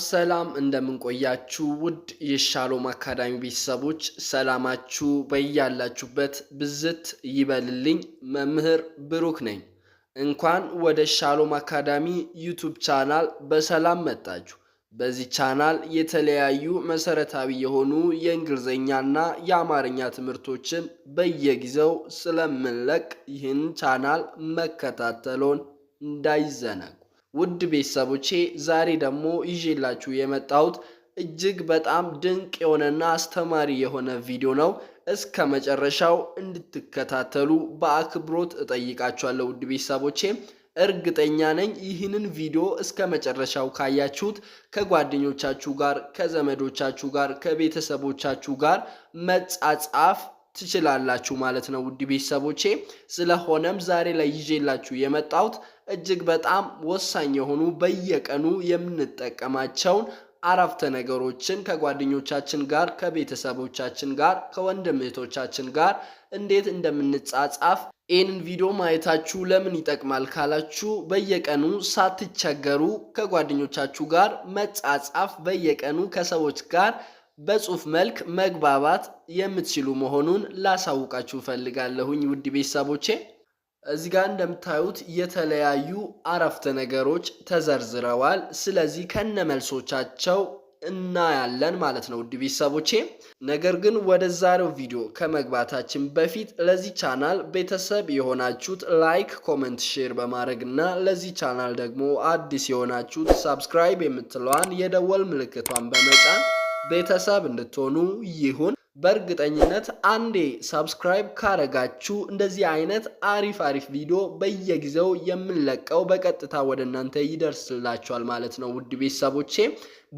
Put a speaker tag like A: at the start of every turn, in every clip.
A: ሰላም እንደምን ቆያችሁ ውድ የሻሎም አካዳሚ ቤተሰቦች ሰላማችሁ በያላችሁበት ብዝት ይበልልኝ። መምህር ብሩክ ነኝ። እንኳን ወደ ሻሎም አካዳሚ ዩቲዩብ ቻናል በሰላም መጣችሁ። በዚህ ቻናል የተለያዩ መሰረታዊ የሆኑ የእንግሊዝኛና የአማርኛ ትምህርቶችን በየጊዜው ስለምንለቅ ይህን ቻናል መከታተሎን እንዳይዘነጉ። ውድ ቤተሰቦቼ ዛሬ ደግሞ ይዤላችሁ የመጣሁት እጅግ በጣም ድንቅ የሆነና አስተማሪ የሆነ ቪዲዮ ነው። እስከ መጨረሻው እንድትከታተሉ በአክብሮት እጠይቃችኋለሁ። ውድ ቤተሰቦቼ እርግጠኛ ነኝ ይህንን ቪዲዮ እስከ መጨረሻው ካያችሁት ከጓደኞቻችሁ ጋር፣ ከዘመዶቻችሁ ጋር፣ ከቤተሰቦቻችሁ ጋር መጻጻፍ ትችላላችሁ ማለት ነው። ውድ ቤተሰቦቼ ስለሆነም ዛሬ ላይ ይዤላችሁ የመጣሁት እጅግ በጣም ወሳኝ የሆኑ በየቀኑ የምንጠቀማቸውን አረፍተ ነገሮችን ከጓደኞቻችን ጋር፣ ከቤተሰቦቻችን ጋር፣ ከወንድም እህቶቻችን ጋር እንዴት እንደምንጻጻፍ ይህንን ቪዲዮ ማየታችሁ ለምን ይጠቅማል ካላችሁ በየቀኑ ሳትቸገሩ ከጓደኞቻችሁ ጋር መጻጻፍ፣ በየቀኑ ከሰዎች ጋር በጽሁፍ መልክ መግባባት የምትችሉ መሆኑን ላሳውቃችሁ ፈልጋለሁኝ። ውድ ቤተሰቦቼ እዚህ ጋር እንደምታዩት የተለያዩ አረፍተ ነገሮች ተዘርዝረዋል። ስለዚህ ከነመልሶቻቸው እናያለን ማለት ነው ውድ ቤተሰቦቼ። ነገር ግን ወደ ዛሬው ቪዲዮ ከመግባታችን በፊት ለዚህ ቻናል ቤተሰብ የሆናችሁት ላይክ፣ ኮሜንት፣ ሼር በማድረግ እና ለዚህ ቻናል ደግሞ አዲስ የሆናችሁት ሳብስክራይብ የምትለዋን የደወል ምልክቷን በመጫን ቤተሰብ እንድትሆኑ ይሁን። በእርግጠኝነት አንዴ ሳብስክራይብ ካረጋችሁ እንደዚህ አይነት አሪፍ ቪዲዮ በየጊዜው የምንለቀው በቀጥታ ወደ እናንተ ይደርስላችኋል ማለት ነው ውድ ቤተሰቦቼ።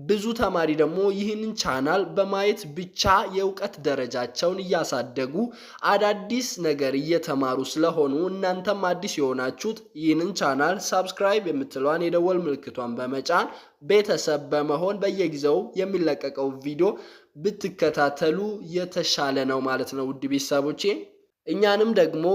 A: ብዙ ተማሪ ደግሞ ይህንን ቻናል በማየት ብቻ የእውቀት ደረጃቸውን እያሳደጉ አዳዲስ ነገር እየተማሩ ስለሆኑ እናንተም አዲስ የሆናችሁት ይህንን ቻናል ሳብስክራይብ የምትለዋን የደወል ምልክቷን በመጫን ቤተሰብ በመሆን በየጊዜው የሚለቀቀው ቪዲዮ ብትከታተሉ የተሻለ ነው ማለት ነው ውድ ቤተሰቦቼ። እኛንም ደግሞ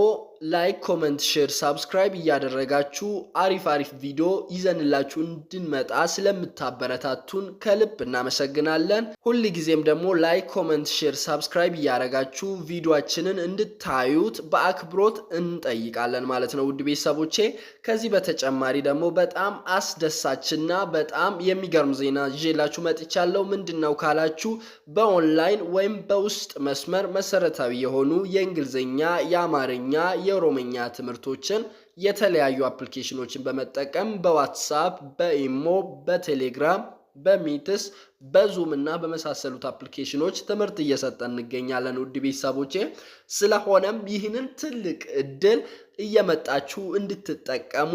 A: ላይክ፣ ኮሜንት፣ ሼር፣ ሳብስክራይብ እያደረጋችሁ አሪፍ ቪዲዮ ይዘንላችሁ እንድንመጣ ስለምታበረታቱን ከልብ እናመሰግናለን። ሁል ጊዜም ደግሞ ላይክ፣ ኮሜንት፣ ሼር፣ ሳብስክራይብ እያደረጋችሁ ቪዲዮአችንን እንድታዩት በአክብሮት እንጠይቃለን ማለት ነው ውድ ቤተሰቦቼ። ከዚህ በተጨማሪ ደግሞ በጣም አስደሳችና በጣም የሚገርም ዜና ይዤላችሁ መጥቻለሁ። ምንድነው ካላችሁ በኦንላይን ወይም በውስጥ መስመር መሰረታዊ የሆኑ የእንግሊዝኛ፣ የአማርኛ፣ የኦሮምኛ ትምህርቶችን የተለያዩ አፕሊኬሽኖችን በመጠቀም በዋትስአፕ፣ በኢሞ፣ በቴሌግራም፣ በሚትስ፣ በዙም እና በመሳሰሉት አፕሊኬሽኖች ትምህርት እየሰጠን እንገኛለን ውድ ቤተሰቦቼ። ስለሆነም ይህንን ትልቅ እድል እየመጣችሁ እንድትጠቀሙ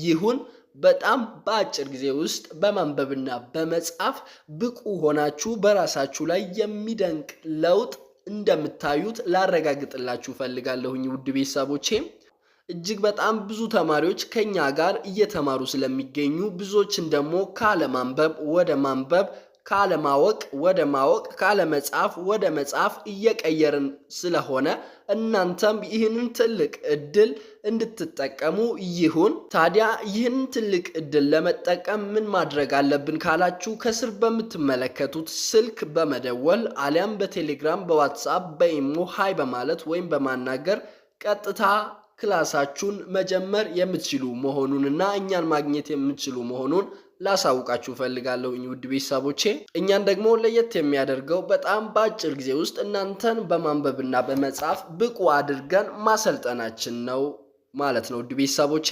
A: ይሁን። በጣም በአጭር ጊዜ ውስጥ በማንበብና በመጻፍ ብቁ ሆናችሁ በራሳችሁ ላይ የሚደንቅ ለውጥ እንደምታዩት ላረጋግጥላችሁ ፈልጋለሁኝ ውድ ቤተሰቦቼ። እጅግ በጣም ብዙ ተማሪዎች ከኛ ጋር እየተማሩ ስለሚገኙ ብዙዎችን ደግሞ ካለማንበብ ወደ ማንበብ፣ ካለማወቅ ወደ ማወቅ፣ ካለመጻፍ ወደ መጻፍ እየቀየርን ስለሆነ እናንተም ይህንን ትልቅ እድል እንድትጠቀሙ ይሁን። ታዲያ ይህንን ትልቅ እድል ለመጠቀም ምን ማድረግ አለብን ካላችሁ ከስር በምትመለከቱት ስልክ በመደወል አሊያም በቴሌግራም፣ በዋትስአፕ፣ በኢሞ ሃይ በማለት ወይም በማናገር ቀጥታ ክላሳችሁን መጀመር የምትችሉ መሆኑንና እኛን ማግኘት የምትችሉ መሆኑን ላሳውቃችሁ ፈልጋለሁ ውድ ቤተሰቦቼ። እኛን ደግሞ ለየት የሚያደርገው በጣም በአጭር ጊዜ ውስጥ እናንተን በማንበብና በመጻፍ ብቁ አድርገን ማሰልጠናችን ነው ማለት ነው ውድ ቤተሰቦቼ።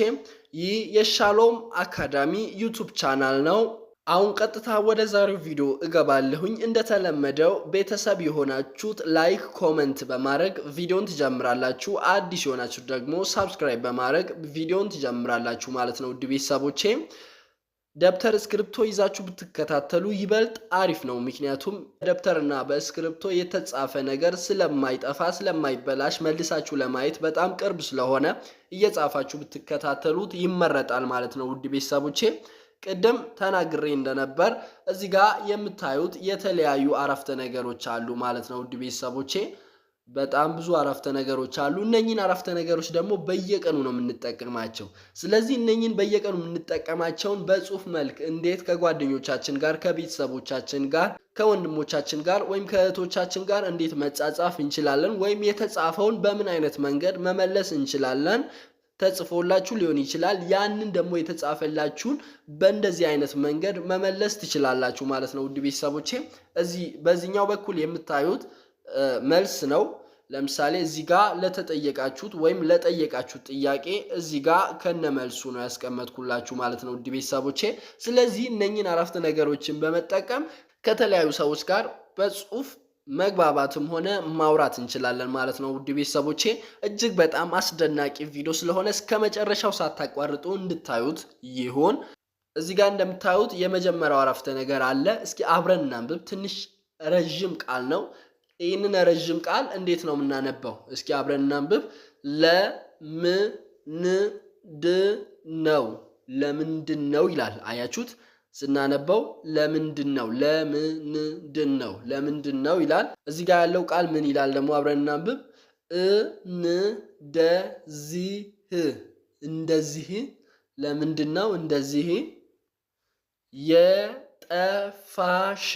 A: ይህ የሻሎም አካዳሚ ዩቲዩብ ቻናል ነው። አሁን ቀጥታ ወደ ዛሬው ቪዲዮ እገባለሁኝ። እንደተለመደው ቤተሰብ የሆናችሁት ላይክ፣ ኮሜንት በማድረግ ቪዲዮን ትጀምራላችሁ። አዲስ የሆናችሁት ደግሞ ሳብስክራይብ በማድረግ ቪዲዮን ትጀምራላችሁ ማለት ነው ውድ ቤተሰቦቼ። ደብተር እስክሪፕቶ ይዛችሁ ብትከታተሉ ይበልጥ አሪፍ ነው። ምክንያቱም ደብተርና በእስክሪፕቶ የተጻፈ ነገር ስለማይጠፋ ስለማይበላሽ መልሳችሁ ለማየት በጣም ቅርብ ስለሆነ እየጻፋችሁ ብትከታተሉት ይመረጣል ማለት ነው ውድ ቤተሰቦቼ። ቅድም ተናግሬ እንደነበር እዚህ ጋር የምታዩት የተለያዩ አረፍተ ነገሮች አሉ ማለት ነው ውድ ቤተሰቦቼ። በጣም ብዙ አረፍተ ነገሮች አሉ። እነኚህን አረፍተ ነገሮች ደግሞ በየቀኑ ነው የምንጠቀማቸው። ስለዚህ እነኚህን በየቀኑ የምንጠቀማቸውን በጽሁፍ መልክ እንዴት ከጓደኞቻችን ጋር፣ ከቤተሰቦቻችን ጋር፣ ከወንድሞቻችን ጋር ወይም ከእህቶቻችን ጋር እንዴት መጻጻፍ እንችላለን ወይም የተጻፈውን በምን አይነት መንገድ መመለስ እንችላለን ተጽፎላችሁ ሊሆን ይችላል። ያንን ደግሞ የተጻፈላችሁን በእንደዚህ አይነት መንገድ መመለስ ትችላላችሁ ማለት ነው። ውድ ቤተሰቦቼ እዚህ በዚህኛው በኩል የምታዩት መልስ ነው። ለምሳሌ እዚህ ጋር ለተጠየቃችሁት ወይም ለጠየቃችሁት ጥያቄ እዚህ ጋር ከነመልሱ ነው ያስቀመጥኩላችሁ ማለት ነው ውድ ቤተሰቦቼ። ስለዚህ እነኚህን አረፍተ ነገሮችን በመጠቀም ከተለያዩ ሰዎች ጋር በጽሁፍ መግባባትም ሆነ ማውራት እንችላለን ማለት ነው ውድ ቤተሰቦቼ። እጅግ በጣም አስደናቂ ቪዲዮ ስለሆነ እስከ መጨረሻው ሳታቋርጡ እንድታዩት ይሁን። እዚህ ጋር እንደምታዩት የመጀመሪያው አረፍተ ነገር አለ። እስኪ አብረን እናንብብ። ትንሽ ረዥም ቃል ነው። ይህንን ረዥም ቃል እንዴት ነው የምናነበው? እስኪ አብረን እናንብብ። ለምንድነው ለምንድነው ይላል። አያችሁት? ስናነበው ለምንድነው ለምንድነው ለምንድነው ይላል። እዚህ ጋር ያለው ቃል ምን ይላል ደግሞ አብረን እናንብብ። እንደዚህ እንደዚህ ለምንድነው እንደዚህ የጠፋሽ?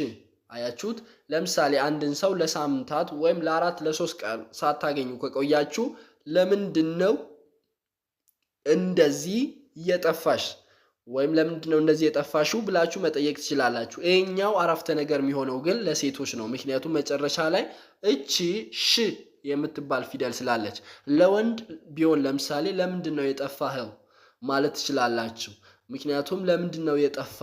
A: አያችሁት? ለምሳሌ አንድን ሰው ለሳምንታት ወይም ለ4 ለ3 ቀን ሳታገኙ ከቆያችሁ ለምንድነው እንደዚህ የጠፋሽ ወይም ለምንድነው እንደዚህ የጠፋሽው ብላችሁ መጠየቅ ትችላላችሁ። ይሄኛው አረፍተ ነገር የሚሆነው ግን ለሴቶች ነው። ምክንያቱም መጨረሻ ላይ እቺ ሽ የምትባል ፊደል ስላለች። ለወንድ ቢሆን ለምሳሌ ለምንድነው የጠፋኸው ማለት ትችላላችሁ። ምክንያቱም ለምንድነው የጠፋ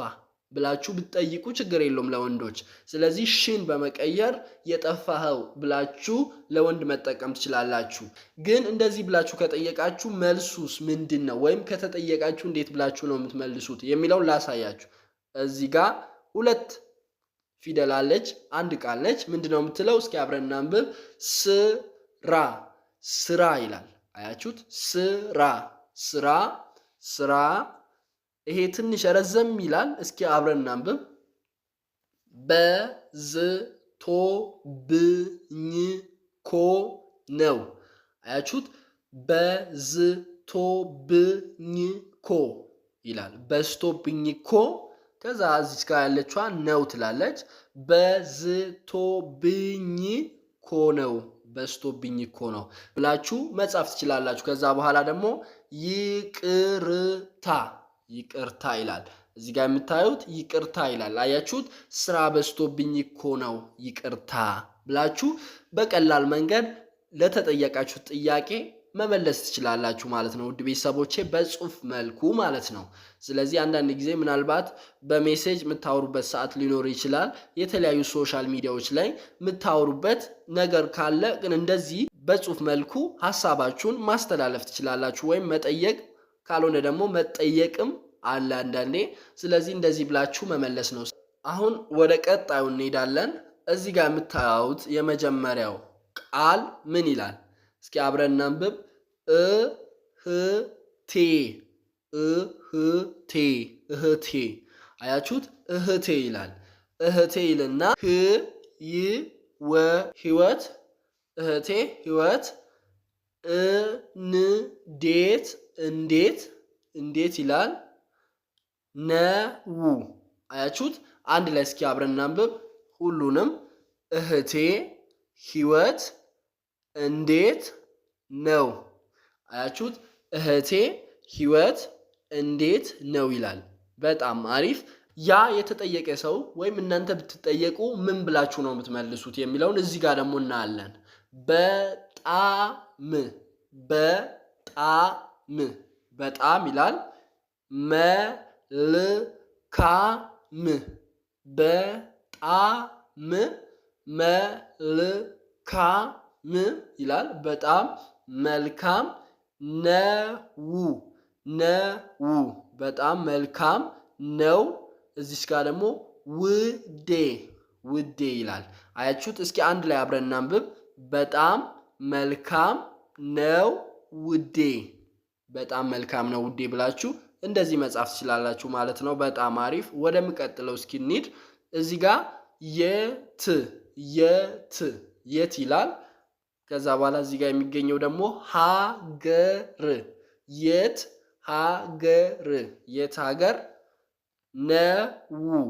A: ብላችሁ ብትጠይቁ ችግር የለውም ለወንዶች። ስለዚህ ሽን በመቀየር የጠፋኸው ብላችሁ ለወንድ መጠቀም ትችላላችሁ። ግን እንደዚህ ብላችሁ ከጠየቃችሁ መልሱስ ምንድነው? ወይም ከተጠየቃችሁ እንዴት ብላችሁ ነው የምትመልሱት የሚለውን ላሳያችሁ። እዚህ ጋር 2 ፊደል አለች፣ አንድ ቃል ነች። ምንድነው የምትለው? እስኪ አብረን እናንብብ። ስራ ስራ ይላል። አያችሁት? ስራ ስራ ስራ። ይሄ ትንሽ ረዘም ይላል። እስኪ አብረን እናንብብ። በዝቶብኝ እኮ ነው። አያችሁት? በዝቶብኝ እኮ ይላል። በዝቶብኝ እኮ ከዛ እዚች ጋር ያለችዋ ነው ትላለች። በዝቶብኝ እኮ ነው በዝቶብኝ እኮ ነው ብላችሁ መጻፍ ትችላላችሁ። ከዛ በኋላ ደግሞ ይቅርታ ይቅርታ ይላል። እዚህ ጋር የምታዩት ይቅርታ ይላል። አያችሁት? ስራ በዝቶብኝ እኮ ነው ይቅርታ ብላችሁ በቀላል መንገድ ለተጠየቃችሁት ጥያቄ መመለስ ትችላላችሁ ማለት ነው ውድ ቤተሰቦቼ፣ በጽሁፍ መልኩ ማለት ነው። ስለዚህ አንዳንድ ጊዜ ምናልባት በሜሴጅ የምታወሩበት ሰዓት ሊኖር ይችላል። የተለያዩ ሶሻል ሚዲያዎች ላይ የምታወሩበት ነገር ካለ ግን እንደዚህ በጽሁፍ መልኩ ሀሳባችሁን ማስተላለፍ ትችላላችሁ። ወይም መጠየቅ ካልሆነ ደግሞ መጠየቅም አለ አንዳንዴ። ስለዚህ እንደዚህ ብላችሁ መመለስ ነው። አሁን ወደ ቀጣዩ እንሄዳለን። እዚህ ጋር የምታዩት የመጀመሪያው ቃል ምን ይላል? እስኪ አብረን እናንብብ። እህቴ እህቴ እህቴ። አያችሁት? እህቴ ይላል። እህቴ ይልና ህይወት እህቴ ህይወት እንዴት እንዴት እንዴት ይላል ነው። አያችሁት? አንድ ላይ እስኪ አብረን እናንብብ ሁሉንም። እህቴ ህይወት እንዴት ነው። አያችሁት? እህቴ ህይወት እንዴት ነው ይላል። በጣም አሪፍ። ያ የተጠየቀ ሰው ወይም እናንተ ብትጠየቁ ምን ብላችሁ ነው የምትመልሱት የሚለውን እዚህ ጋር ደግሞ እናያለን። በጣም በጣም በጣም ይላል። መልካም በጣም መልካም ይላል። በጣም መልካም ነው ነው በጣም መልካም ነው። እዚች ጋር ደግሞ ውዴ ውዴ ይላል። አያችሁት? እስኪ አንድ ላይ አብረን እናንብብ። በጣም መልካም ነው ውዴ። በጣም መልካም ነው ውዴ ብላችሁ እንደዚህ መጻፍ ትችላላችሁ ማለት ነው። በጣም አሪፍ። ወደሚቀጥለው እስኪ እንሂድ። እዚህ ጋር የት የት የት ይላል። ከዛ በኋላ እዚህ ጋር የሚገኘው ደግሞ ሀገር። የት ሀገር? የት ሀገር? ነው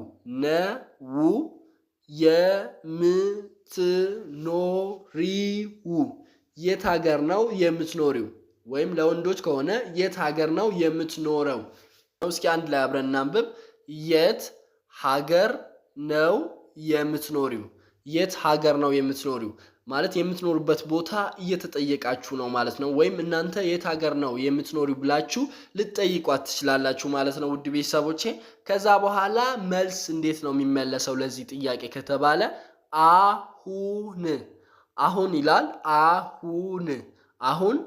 A: የምትኖሪው? የት ሀገር ነው የምትኖሪው? ወይም ለወንዶች ከሆነ የት ሀገር ነው የምትኖረው? እስኪ አንድ ላይ አብረን እናንብብ። የት ሀገር ነው የምትኖሪው? የት ሀገር ነው የምትኖሪው ማለት የምትኖሩበት ቦታ እየተጠየቃችሁ ነው ማለት ነው። ወይም እናንተ የት ሀገር ነው የምትኖሪው ብላችሁ ልትጠይቋት ትችላላችሁ ማለት ነው ውድ ቤተሰቦቼ። ከዛ በኋላ መልስ እንዴት ነው የሚመለሰው ለዚህ ጥያቄ ከተባለ አሁን አሁን ይላል። አሁን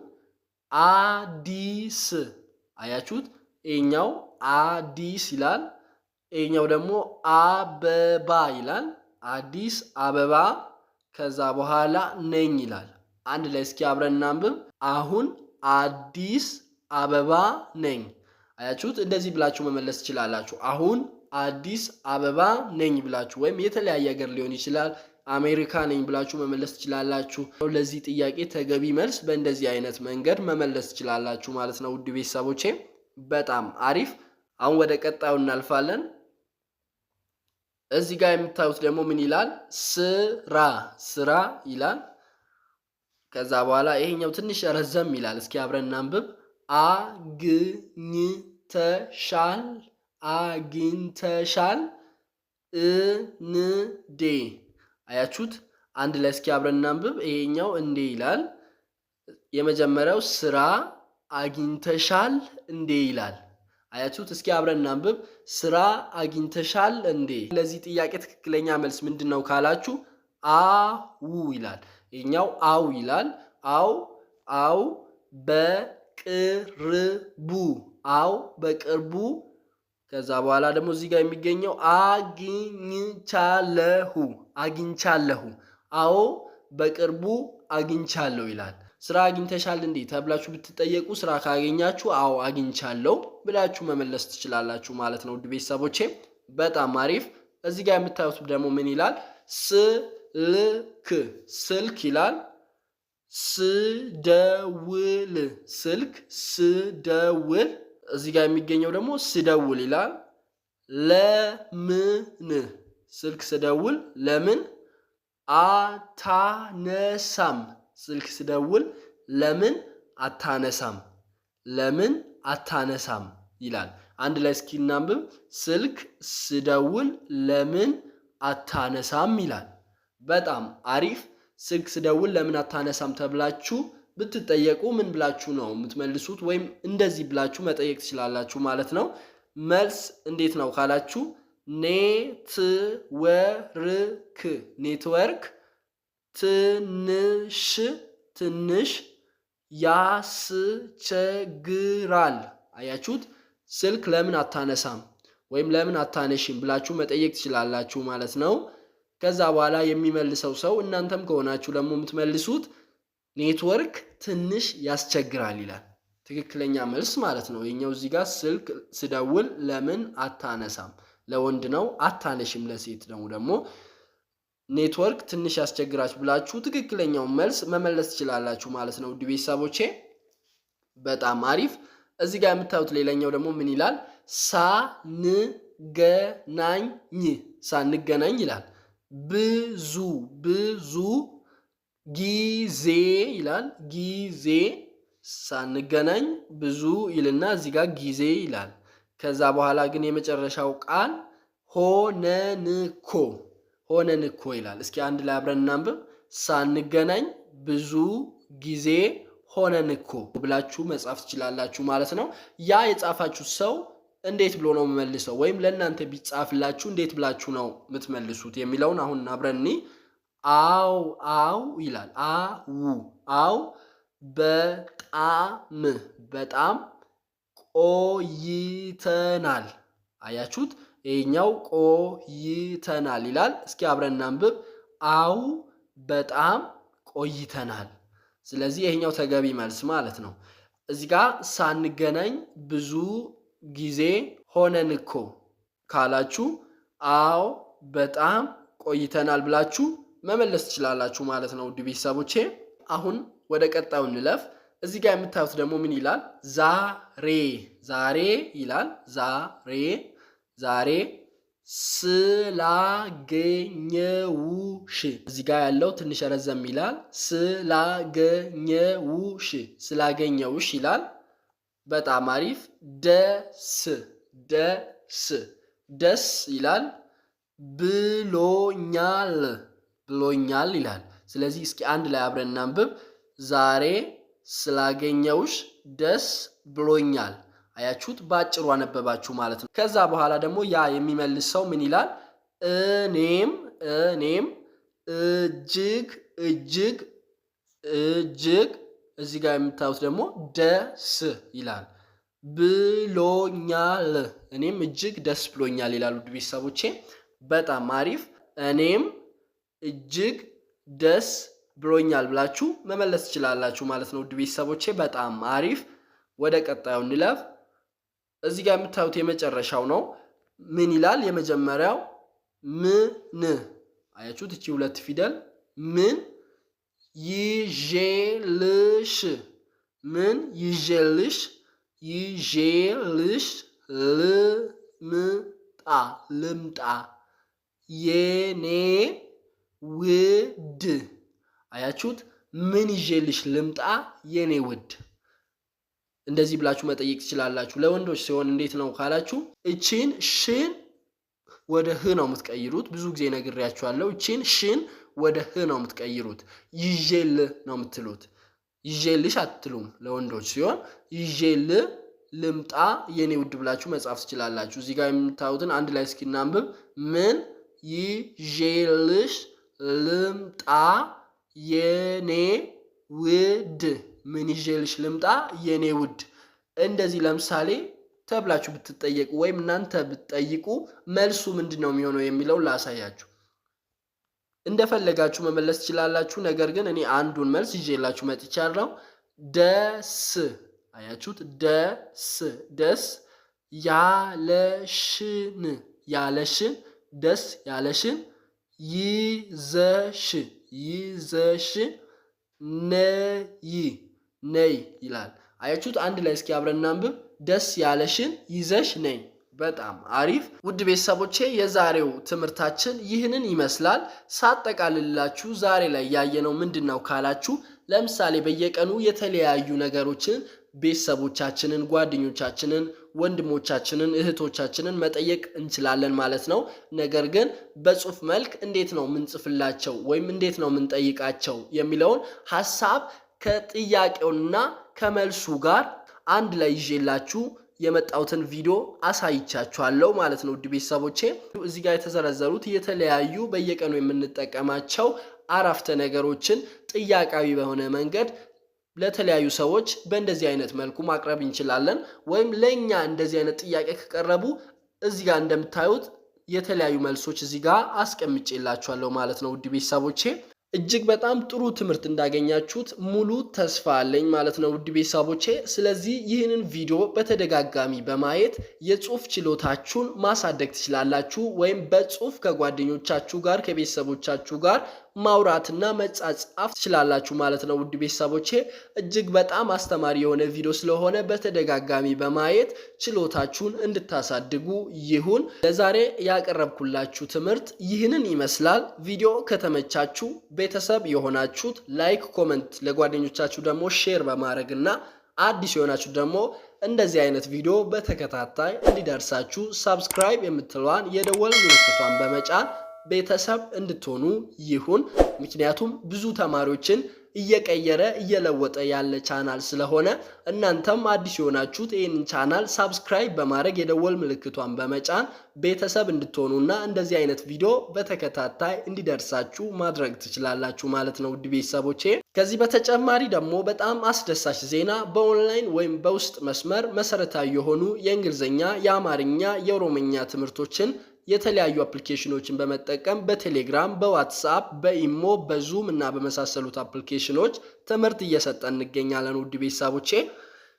A: አዲስ። አያችሁት? ይሄኛው አዲስ ይላል። ይሄኛው ደግሞ አበባ ይላል። አዲስ አበባ። ከዛ በኋላ ነኝ ይላል። አንድ ላይ እስኪ አብረን እናንብብ። አሁን አዲስ አበባ ነኝ። አያችሁት? እንደዚህ ብላችሁ መመለስ ትችላላችሁ። አሁን አዲስ አበባ ነኝ ብላችሁ፣ ወይም የተለያየ ሀገር ሊሆን ይችላል፣ አሜሪካ ነኝ ብላችሁ መመለስ ትችላላችሁ። ለዚህ ጥያቄ ተገቢ መልስ በእንደዚህ አይነት መንገድ መመለስ ትችላላችሁ ማለት ነው ውድ ቤተሰቦቼ። በጣም አሪፍ። አሁን ወደ ቀጣዩ እናልፋለን። እዚህ ጋር የምታዩት ደግሞ ምን ይላል? ስራ ይላል። ከዛ በኋላ ይሄኛው ትንሽ ረዘም ይላል። እስኪ አብረን እናንብብ። አግኝተሻል እንዴ? አያችሁት? አንድ ላይ እስኪ አብረን እናንብብ። ይሄኛው እንዴ ይላል። የመጀመሪያው ስራ አግኝተሻል እንዴ ይላል። አያችሁት? እስኪ አብረን እናንብብ። ስራ አግኝተሻል እንዴ? ለዚህ ጥያቄ ትክክለኛ መልስ ምንድን ነው ካላችሁ አው ይላል። ይሄኛው አው ይላል። አው በቅርቡ። አው በቅርቡ። ከዛ በኋላ ደግሞ እዚህ ጋር የሚገኘው አግኝቻለሁ። አዎ በቅርቡ አግኝቻለሁ ይላል። ስራ አግኝተሻል እንዴ ተብላችሁ ብትጠየቁ ስራ ካገኛችሁ አዎ አግኝቻለሁ ብላችሁ መመለስ ትችላላችሁ ማለት ነው ውድ ቤተሰቦቼ። በጣም አሪፍ። እዚህ ጋር የምታዩት ደግሞ ምን ይላል? ስልክ ይላል። ስደውል። እዚህ ጋር የሚገኘው ደግሞ ስደውል ይላል። ለምን? ስልክ ስደውል ለምን አታነሳም? ስልክ ስደውል ለምን አታነሳም ይላል። አንድ ላይ እስኪ እናንብብ። ስልክ ስደውል ለምን አታነሳም ይላል። በጣም አሪፍ። ስልክ ስደውል ለምን አታነሳም ተብላችሁ ብትጠየቁ ምን ብላችሁ ነው የምትመልሱት? ወይም እንደዚህ ብላችሁ መጠየቅ ትችላላችሁ ማለት ነው። መልስ እንዴት ነው ካላችሁ ኔትወርክ ትንሽ ያስቸግራል። አያችሁት? ስልክ ለምን አታነሳም ወይም ለምን አታነሽም ብላችሁ መጠየቅ ትችላላችሁ ማለት ነው። ከዛ በኋላ የሚመልሰው ሰው እናንተም ከሆናችሁ ደግሞ የምትመልሱት ኔትወርክ ትንሽ ያስቸግራል ይላል። ትክክለኛ መልስ ማለት ነው። የኛው እዚህ ጋር ስልክ ስደውል ለምን አታነሳም ለወንድ ነው፣ አታነሽም ለሴት ደግሞ ኔትወርክ ትንሽ ያስቸግራችሁ ብላችሁ ትክክለኛውን መልስ መመለስ ትችላላችሁ ማለት ነው ውድ ቤተሰቦቼ። በጣም አሪፍ። እዚህ ጋር የምታዩት ሌላኛው ደግሞ ምን ይላል? ሳንገናኝ ይላል። ብዙ ጊዜ ይላል። ጊዜ ሳንገናኝ ብዙ ይልና እዚህ ጋር ጊዜ ይላል። ከዛ በኋላ ግን የመጨረሻው ቃል ሆነን እኮ ይላል። እስኪ አንድ ላይ አብረን እናንብብ። ሳንገናኝ ብዙ ጊዜ ሆነን እኮ ብላችሁ መጻፍ ትችላላችሁ ማለት ነው። ያ የጻፋችሁ ሰው እንዴት ብሎ ነው የምመልሰው? ወይም ለእናንተ ቢጻፍላችሁ እንዴት ብላችሁ ነው የምትመልሱት የሚለውን አሁን አብረን እኔ አው ይላል። አው በጣም ቆይተናል። አያችሁት? ይሄኛው ቆይተናል ይላል። እስኪ አብረን እናንብብ። አው በጣም ቆይተናል። ስለዚህ ይሄኛው ተገቢ መልስ ማለት ነው። እዚህ ጋር ሳንገናኝ ብዙ ጊዜ ሆነን እኮ ካላችሁ አው በጣም ቆይተናል ብላችሁ መመለስ ትችላላችሁ ማለት ነው ውድ ቤተሰቦቼ። አሁን ወደ ቀጣዩ እንለፍ። እዚህ ጋር የምታዩት ደግሞ ምን ይላል? ዛሬ ዛሬ ይላል። ዛሬ ስላገኘውሽ እዚህ ጋር ያለው ትንሽ ረዘም ይላል። ስላገኘውሽ ይላል። በጣም አሪፍ። ደስ ይላል። ብሎኛል ይላል። ስለዚህ እስኪ አንድ ላይ አብረን እናንብብ። ዛሬ ስላገኘውሽ ደስ ብሎኛል። አያችሁት? በአጭሩ አነበባችሁ ማለት ነው። ከዛ በኋላ ደግሞ ያ የሚመልስ ሰው ምን ይላል? እኔም እጅግ እዚህ ጋር የምታዩት ደግሞ ደስ ይላል። ብሎኛል። እኔም እጅግ ደስ ብሎኛል ይላሉ ውድ ቤተሰቦቼ። በጣም አሪፍ። እኔም እጅግ ደስ ብሎኛል ብላችሁ መመለስ ትችላላችሁ ማለት ነው ውድ ቤተሰቦቼ። በጣም አሪፍ። ወደ ቀጣዩ እንለፍ። እዚህ ጋር የምታዩት የመጨረሻው ነው። ምን ይላል? የመጀመሪያው ምን አያችሁት? እቺ ሁለት ፊደል ምን ይዤልሽ ልምጣ የኔ ውድ። አያችሁት? ምን ይዤልሽ ልምጣ የኔ ውድ። እንደዚህ ብላችሁ መጠየቅ ትችላላችሁ። ለወንዶች ሲሆን እንዴት ነው ካላችሁ እቺን ሽን ወደ ህ ነው የምትቀይሩት። ብዙ ጊዜ ነግሬያችኋለሁ። እቺን ሽን ወደ ህ ነው የምትቀይሩት። ይዤል ነው የምትሉት። ይዤልሽ አትሉም። ለወንዶች ሲሆን ይዤል ልምጣ የኔ ውድ ብላችሁ መጻፍ ትችላላችሁ። እዚህ ጋር የምታዩትን አንድ ላይ እስኪ እናንብብ። ምን ይዤልሽ ልምጣ የኔ ውድ። ምን ይዤልሽ ልምጣ የኔ ውድ። እንደዚህ ለምሳሌ ተብላችሁ ብትጠየቁ ወይም እናንተ ብትጠይቁ መልሱ ምንድን ነው የሚሆነው የሚለው ላሳያችሁ። እንደፈለጋችሁ መመለስ ትችላላችሁ። ነገር ግን እኔ አንዱን መልስ ይዤላችሁ መጥቻለሁ። ደስ አያችሁት? ደስ ያለሽን ደስ ያለሽን ይዘሽ ነይ ይላል። አያችሁት? አንድ ላይ እስኪ አብረን እናንብብ። ደስ ያለሽን ይዘሽ ነይ። በጣም አሪፍ ውድ ቤተሰቦቼ፣ የዛሬው ትምህርታችን ይህንን ይመስላል። ሳጠቃልላችሁ ዛሬ ላይ ያየነው ምንድን ነው ካላችሁ፣ ለምሳሌ በየቀኑ የተለያዩ ነገሮችን ቤተሰቦቻችንን፣ ጓደኞቻችንን፣ ወንድሞቻችንን፣ እህቶቻችንን መጠየቅ እንችላለን ማለት ነው። ነገር ግን በጽሁፍ መልክ እንዴት ነው ምንጽፍላቸው ወይም እንዴት ነው ምንጠይቃቸው የሚለውን ሐሳብ ከጥያቄውና ከመልሱ ጋር አንድ ላይ ይዤላችሁ የመጣውትን ቪዲዮ አሳይቻችኋለሁ ማለት ነው። ውድ ቤተሰቦቼ እዚህ ጋር የተዘረዘሩት የተለያዩ በየቀኑ የምንጠቀማቸው አረፍተ ነገሮችን ጥያቄያዊ በሆነ መንገድ ለተለያዩ ሰዎች በእንደዚህ አይነት መልኩ ማቅረብ እንችላለን። ወይም ለኛ እንደዚህ አይነት ጥያቄ ከቀረቡ እዚህ ጋር እንደምታዩት የተለያዩ መልሶች እዚህ ጋር አስቀምጬላችኋለሁ ማለት ነው። ውድ ቤተሰቦቼ እጅግ በጣም ጥሩ ትምህርት እንዳገኛችሁት ሙሉ ተስፋ አለኝ ማለት ነው ውድ ቤተሰቦቼ። ስለዚህ ይህንን ቪዲዮ በተደጋጋሚ በማየት የጽሁፍ ችሎታችሁን ማሳደግ ትችላላችሁ። ወይም በጽሁፍ ከጓደኞቻችሁ ጋር ከቤተሰቦቻችሁ ጋር ማውራትና መጻጻፍ ትችላላችሁ ማለት ነው ውድ ቤተሰቦቼ። እጅግ በጣም አስተማሪ የሆነ ቪዲዮ ስለሆነ በተደጋጋሚ በማየት ችሎታችሁን እንድታሳድጉ ይሁን። ለዛሬ ያቀረብኩላችሁ ትምህርት ይህንን ይመስላል። ቪዲዮ ከተመቻችሁ ቤተሰብ የሆናችሁት ላይክ፣ ኮመንት፣ ለጓደኞቻችሁ ደግሞ ሼር በማድረግና አዲስ የሆናችሁ ደግሞ እንደዚህ አይነት ቪዲዮ በተከታታይ እንዲደርሳችሁ ሰብስክራይብ የምትለዋን የደወል ምልክቷን በመጫን ቤተሰብ እንድትሆኑ ይሁን። ምክንያቱም ብዙ ተማሪዎችን እየቀየረ እየለወጠ ያለ ቻናል ስለሆነ እናንተም አዲስ የሆናችሁት ይህንን ቻናል ሰብስክራይብ በማድረግ የደወል ምልክቷን በመጫን ቤተሰብ እንድትሆኑና እንደዚህ አይነት ቪዲዮ በተከታታይ እንዲደርሳችሁ ማድረግ ትችላላችሁ ማለት ነው ውድ ቤተሰቦቼ። ከዚህ በተጨማሪ ደግሞ በጣም አስደሳች ዜና በኦንላይን ወይም በውስጥ መስመር መሰረታዊ የሆኑ የእንግሊዝኛ፣ የአማርኛ፣ የኦሮምኛ ትምህርቶችን የተለያዩ አፕሊኬሽኖችን በመጠቀም በቴሌግራም፣ በዋትስአፕ፣ በኢሞ፣ በዙም እና በመሳሰሉት አፕሊኬሽኖች ትምህርት እየሰጠን እንገኛለን ውድ ቤተሰቦቼ።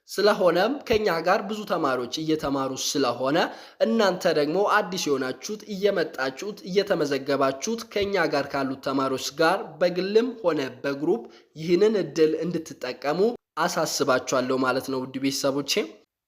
A: ስለሆነም ከኛ ጋር ብዙ ተማሪዎች እየተማሩ ስለሆነ እናንተ ደግሞ አዲስ የሆናችሁት እየመጣችሁት እየተመዘገባችሁት ከኛ ጋር ካሉት ተማሪዎች ጋር በግልም ሆነ በግሩፕ ይህንን እድል እንድትጠቀሙ አሳስባችኋለሁ ማለት ነው ውድ ቤተሰቦቼ።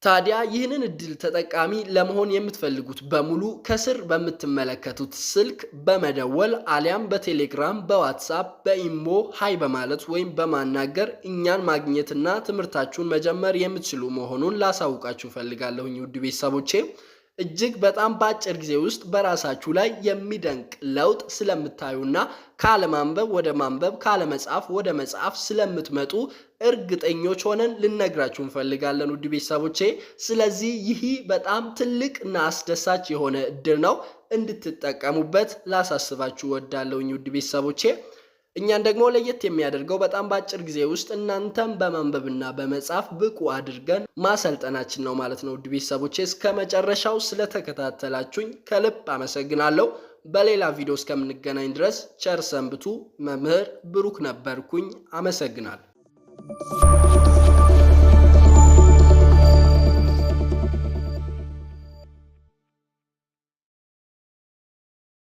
A: ታዲያ ይህንን እድል ተጠቃሚ ለመሆን የምትፈልጉት በሙሉ ከስር በምትመለከቱት ስልክ በመደወል አሊያም በቴሌግራም፣ በዋትሳፕ፣ በኢሞ ሃይ በማለት ወይም በማናገር እኛን ማግኘትና ትምህርታችሁን መጀመር የምትችሉ መሆኑን ላሳውቃችሁ ፈልጋለሁኝ ውድ ቤተሰቦቼ። እጅግ በጣም በአጭር ጊዜ ውስጥ በራሳችሁ ላይ የሚደንቅ ለውጥ ስለምታዩና ካለማንበብ ወደ ማንበብ ካለመጻፍ ወደ መጻፍ ስለምትመጡ እርግጠኞች ሆነን ልነግራችሁ እንፈልጋለን ውድ ቤተሰቦቼ። ስለዚህ ይህ በጣም ትልቅና አስደሳች የሆነ እድል ነው፣ እንድትጠቀሙበት ላሳስባችሁ ወዳለሁኝ ውድ ቤተሰቦቼ። እኛን ደግሞ ለየት የሚያደርገው በጣም በአጭር ጊዜ ውስጥ እናንተም በማንበብና በመጻፍ ብቁ አድርገን ማሰልጠናችን ነው ማለት ነው ውድ ቤተሰቦቼ። እስከ መጨረሻው ስለተከታተላችሁኝ ከልብ አመሰግናለሁ። በሌላ ቪዲዮ እስከምንገናኝ ድረስ ቸር ሰንብቱ። መምህር ብሩክ ነበርኩኝ። አመሰግናለሁ።